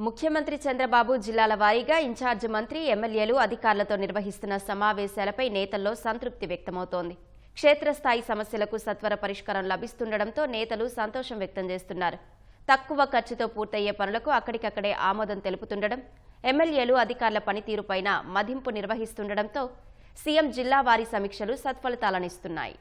ముఖ్యమంత్రి చంద్రబాబు జిల్లాల వారీగా ఇన్ఛార్జ్ మంత్రి ఎమ్మెల్యేలు అధికారులతో నిర్వహిస్తున్న సమావేశాలపై నేతల్లో సంతృప్తి వ్యక్తమవుతోంది. క్షేత్రస్థాయి సమస్యలకు సత్వర పరిష్కారం లభిస్తుండటంతో నేతలు సంతోషం వ్యక్తం చేస్తున్నారు. తక్కువ ఖర్చుతో పూర్తయ్యే పనులకు అక్కడికక్కడే ఆమోదం తెలుపుతుండటం, ఎమ్మెల్యేలు అధికారుల పనితీరుపైన మదింపు నిర్వహిస్తుండటంతో సీఎం జిల్లా వారీ సమీక్షలు సత్ఫలితాలనిస్తున్నాయి.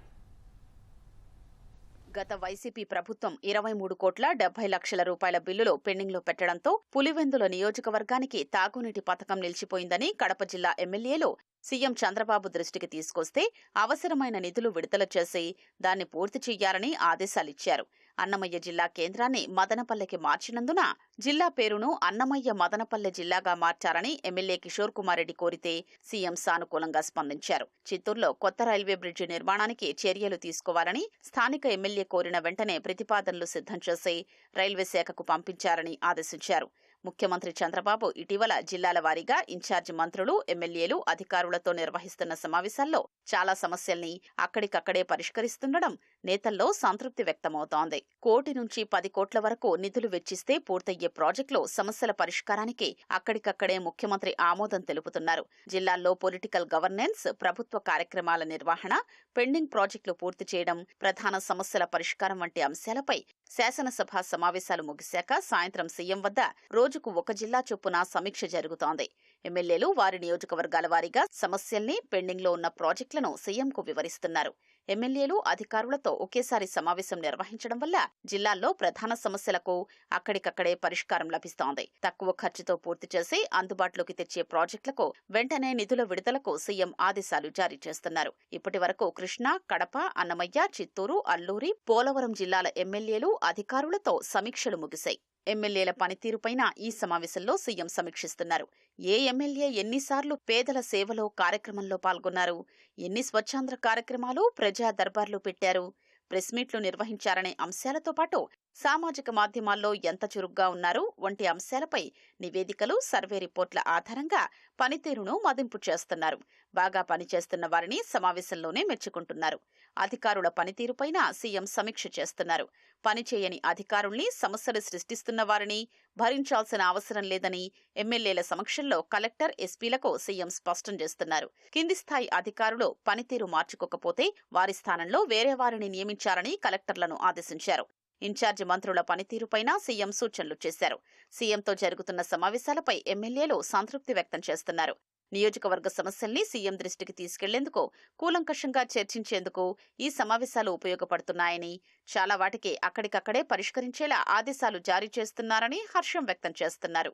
గత వైసీపీ ప్రభుత్వం 23 కోట్ల 70 లక్షల రూపాయల బిల్లులు పెండింగ్లో పెట్టడంతో పులివెందుల నియోజకవర్గానికి తాగునీటి పథకం నిలిచిపోయిందని కడప జిల్లా ఎమ్మెల్యేలు సీఎం చంద్రబాబు దృష్టికి తీసుకొస్తే అవసరమైన నిధులు విడుదల చేసి దాన్ని పూర్తి చేయాలని ఆదేశాలిచ్చారు. అన్నమయ్య జిల్లా కేంద్రాన్ని మదనపల్లెకి మార్చినందున జిల్లా పేరును అన్నమయ్య మదనపల్లె జిల్లాగా మార్చాలని ఎమ్మెల్యే కిషోర్ కుమార్ రెడ్డి కోరితే సీఎం సానుకూలంగా స్పందించారు. చిత్తూరులో కొత్త రైల్వే బ్రిడ్జి నిర్మాణానికి చర్యలు తీసుకోవాలని స్థానిక ఎమ్మెల్యే కోరిన వెంటనే ప్రతిపాదనలు సిద్ధం చేసి రైల్వే శాఖకు పంపించారని ఆదేశించారు. ముఖ్యమంత్రి చంద్రబాబు ఇటీవల జిల్లాల వారీగా ఇన్ఛార్జి మంత్రులు, ఎమ్మెల్యేలు, అధికారులతో నిర్వహిస్తున్న సమావేశాల్లో చాలా సమస్యల్ని అక్కడికక్కడే పరిష్కరిస్తుండడం నేతల్లో సంతృప్తి వ్యక్తమవుతోంది. 1 కోటి నుంచి 10 కోట్ల వరకు నిధులు వెచ్చిస్తే పూర్తయ్యే ప్రాజెక్టులు సమస్యల పరిష్కారానికి అక్కడికక్కడే ముఖ్యమంత్రి ఆమోదం తెలుపుతున్నారు. జిల్లాల్లో పొలిటికల్ గవర్నెన్స్, ప్రభుత్వ కార్యక్రమాల నిర్వహణ, పెండింగ్ ప్రాజెక్టులు పూర్తి చేయడం, ప్రధాన సమస్యల పరిష్కారం వంటి అంశాలపై శాసనసభ సమావేశాలు ముగిశాక సాయంత్రం సీఎం వద్ద రోజుకు 1 జిల్లా చొప్పున సమీక్ష జరుగుతోంది. ఎమ్మెల్యేలు వారి నియోజకవర్గాల వారీగా సమస్యల్ని, పెండింగ్లో ఉన్న ప్రాజెక్టులను సీఎంకు వివరిస్తున్నారు. ఎమ్మెల్యేలు అధికారులతో ఒకేసారి సమావేశం నిర్వహించడం వల్ల జిల్లాల్లో ప్రధాన సమస్యలకు అక్కడికక్కడే పరిష్కారం లభిస్తోంది. తక్కువ ఖర్చుతో పూర్తి చేసి అందుబాటులోకి తెచ్చే ప్రాజెక్టులకు వెంటనే నిధుల విడుదలకు సీఎం ఆదేశాలు జారీ చేస్తున్నారు. ఇప్పటి వరకు కృష్ణా, కడప, అన్నమయ్య, చిత్తూరు, అల్లూరి, పోలవరం జిల్లాల ఎమ్మెల్యేలు అధికారులతో సమీక్షలు ముగిశాయి. ఎమ్మెల్యేల పనితీరుపైన ఈ సమావేశంలో సీఎం సమీక్షిస్తున్నారు. ఏ ఎమ్మెల్యే ఎన్నిసార్లు పేదల సేవలో కార్యక్రమంలో పాల్గొన్నారు, ఎన్ని స్వచ్ఛాంధ్ర కార్యక్రమాలు, ప్రజా దర్బార్లు పెట్టారు, ప్రెస్ మీట్లు నిర్వహించారనే అంశాలతో పాటు సామాజిక మాధ్యమాల్లో ఎంత చురుగ్గా ఉన్నారు వంటి అంశాలపై నివేదికలు, సర్వే రిపోర్ట్ల ఆధారంగా పనితీరును మదింపు చేస్తున్నారు. బాగా పనిచేస్తున్న వారిని సమావేశంలోనే మెచ్చుకుంటున్నారు. అధికారుల పనితీరుపైన సీఎం సమీక్ష చేస్తున్నారు. పనిచేయని అధికారుల్ని, సమస్యలు సృష్టిస్తున్న వారిని భరించాల్సిన అవసరం లేదని ఎమ్మెల్యేల సమక్షంలో కలెక్టర్, ఎస్పీలకు సీఎం స్పష్టం చేస్తున్నారు. కింది స్థాయి అధికారులు పనితీరు మార్చుకోకపోతే వారి స్థానంలో వేరే వారిని నియమించాలని కలెక్టర్లను ఆదేశించారు. ఇన్ఛార్జి మంత్రుల పనితీరుపైన సీఎం సూచనలు చేశారు. సీఎంతో జరుగుతున్న సమావేశాలపై ఎమ్మెల్యేలు సంతృప్తి వ్యక్తం చేస్తున్నారు. నియోజకవర్గ సమస్యల్ని సీఎం దృష్టికి తీసుకెళ్లేందుకు, కూలంకషంగా చర్చించేందుకు ఈ సమావేశాలు ఉపయోగపడుతున్నాయని, చాలా వాటికి అక్కడికక్కడే పరిష్కరించేలా ఆదేశాలు జారీ చేస్తున్నారని హర్షం వ్యక్తం చేస్తున్నారు.